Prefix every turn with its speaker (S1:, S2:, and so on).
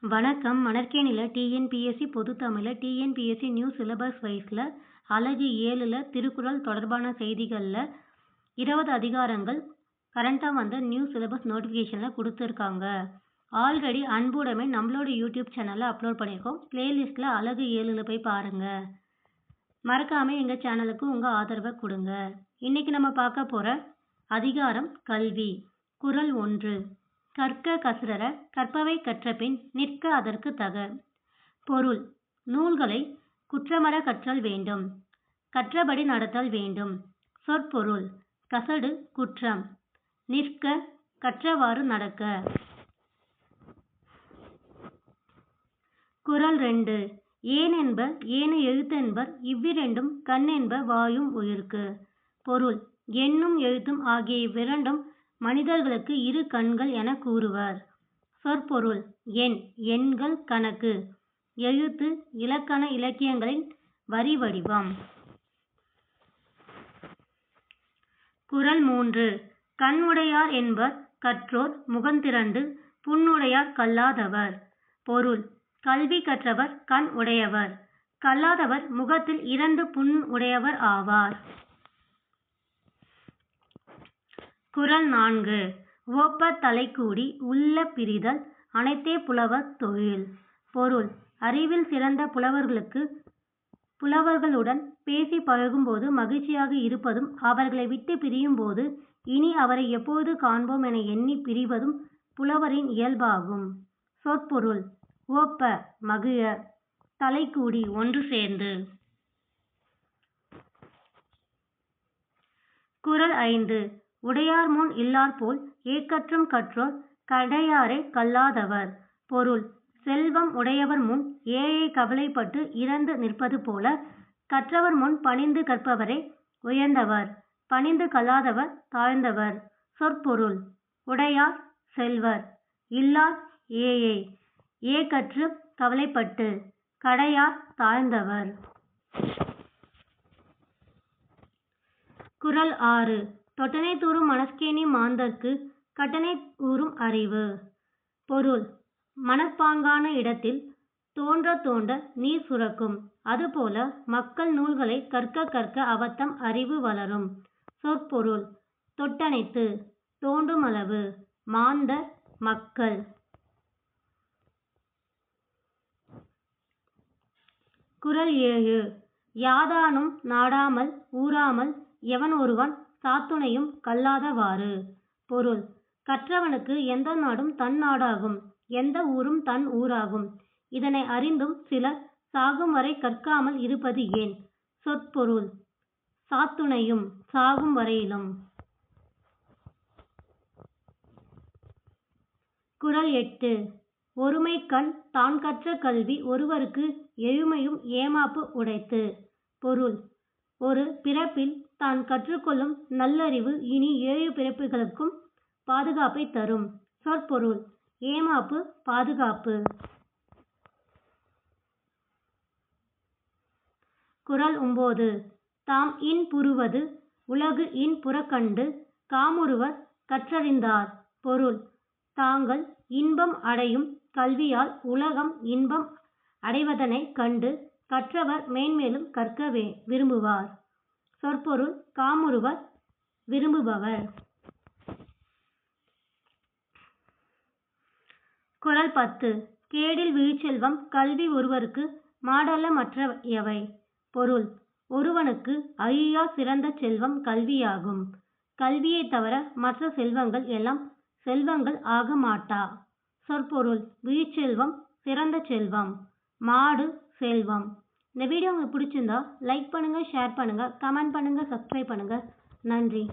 S1: வணக்கம். மணற்கேணில TNPSC பொதுத்தமிழ்ல TNPSC new syllabus வைஸ்ல அலகு 7ல திருக்குறள் தொடர்பான செய்திகள்ல 20 அதிகாரங்கள் கரண்டா வந்த நியூ சிலபஸ் நோட்டிஃபிகேஷன்ல கொடுத்துருக்காங்க. ஆல்ரெடி அன்புடைமை நம்மளோட யூடியூப் சேனல்ல அப்லோட் பண்ணியிருக்கோம். பிளேலிஸ்ட்ல அலகு 7ல போய் பாருங்க. மறக்காம எங்க சேனலுக்கு உங்க ஆதரவை கொடுங்க. இன்னைக்கு நம்ம பார்க்க போற அதிகாரம் கல்வி. குறள் 1. கற்க கசடற கற்பவை கற்றபின் நிற்க அதற்கு தக. பொருள்: நூல்களை குற்றமற கற்றல் வேண்டும். கற்றபடி நடத்தல் வேண்டும். சொற்பொருள்: கசடு குற்றம். நிற்க கற்றவாறு நடக்க. குறள் 2. ஏன் என்ப ஏனை எழுத்தென்பர் இவ்விரண்டும் கண் என்ப வாயும் உயிர்க்கு. பொருள்: எண்ணும் எழுத்தும் ஆகிய இவ்விரண்டும் மனிதர்களுக்கு இரு கண்கள் என கூறுவர். சொற்பொருள்: எண் எண்கள் கணக்கு. எழுத்து இலக்கண இலக்கியங்களின் வரி வடிவம். குறள் 3. கண் உடையார் என்பர் கற்றோர் முகந்திரண்டு புண்ணுடையார் கல்லாதவர். பொருள்: கல்வி கற்றவர் கண் உடையவர். கல்லாதவர் முகத்தில் 2 புண் உடையவர் ஆவார். குறள் 4. உவப்ப தலைக்கூடி உள்ள பிரிதல் அனைத்தே புலவர் தொழில். பொருள்: அறிவில் சிறந்த புலவர்களுடன் பேசி பழகும்போது மகிழ்ச்சியாக இருப்பதும் அவர்களை விட்டு பிரியும் போது இனி அவரை எப்போது காண்போம் என எண்ணி பிரிவதும் புலவரின் இயல்பாகும். சொற்பொருள்: உவப்ப மகிழ, தலைக்கூடி ஒன்று சேர்ந்து. குறள் 5. உடையார் முன் இல்லார் போல் ஏக்கற்றும் கற்றோர் கடையாரே கல்லாதவர். பொருள்: செல்வம் உடையவர் முன் ஏழை கவலைப்பட்டு இறந்து நிற்பது போல கற்றவர் முன் பணிந்து கற்பவரே உயர்ந்தவர், பணிந்து கல்லாதவர் தாழ்ந்தவர். சொற்பொருள்: உடையார் செல்வர், இல்லார் ஏழை, ஏக்கற்று கவலைப்பட்டு, கடையார் தாழ்ந்தவர். குறள் 6. தொட்டனை தூறும் மணற்கேணி மாந்தர்க்கு கட்டனை ஊறும் அறிவு. பொருள்: மணற்பாங்கான இடத்தில் தோன்ற தோன்ற நீர் சுரக்கும். அதுபோல மக்கள் நூல்களை கற்க கற்க அவர்தம் அறிவு வளரும். சொற்பொருள்: தொட்டனைத்து தோண்டும் அளவு. மாந்தர் மக்கள். குறள் 7. யாதானும் நாடாமல் ஊராமல் எவன் ஒருவன் சாத்துணையும் கல்லாதவாறு. பொருள்: கற்றவனுக்கு எந்த நாடும் தன் நாடாகும், எந்த ஊரும் தன் ஊராகும். இதனை அறிந்தும் சிலர் சாகும் வரை கற்காமல் இருப்பது ஏன்? சொற்பொருள்: சாத்துணையும் சாகும் வரையிலும். குறள் 8. ஒருமைக்கண் தான் கற்ற கல்வி ஒருவருக்கு எழுமையும் ஏமாப்பு உடைத்து. பொருள்: ஒரு பிறப்பில் தான் கற்றுக்கொள்ளும் நல்லறிவு இனி 7 பிறப்புகளுக்கும் பாதுகாப்பை தரும். சொற்பொருள்: ஏமாப்பு பாதுகாப்பு. குறள் 9. தாம் இன் புறுவது உலகு இன் புறக்கண்டு காமுறுவர் கற்றறிந்தார். பொருள்: தாங்கள் இன்பம் அடையும் கல்வியால் உலகம் இன்பம் அடைவதனை கண்டு கற்றவர் மேன்மேலும் கற்க விரும்புவார். சொற்பொருள்: காமுறுவர் விரும்புபவர். குறள் 10. கேடில் விழுச்செல்வம் கல்வி ஒருவருக்கு மாடல்ல மற்றவை. பொருள்: ஒருவனுக்கு அழியா சிறந்த செல்வம் கல்வியாகும். கல்வியை தவிர மற்ற செல்வங்கள் எல்லாம் செல்வங்கள் ஆக மாட்டா. சொற்பொருள்: விழுச்செல்வம் சிறந்த செல்வம், மாடு செல்வம். இந்த வீடியோ உங்களுக்கு பிடிச்சிருந்தா லைக் பண்ணுங்க, ஷேர் பண்ணுங்க, கமெண்ட் பண்ணுங்க, சப்ஸ்கிரைப் பண்ணுங்க. நன்றி.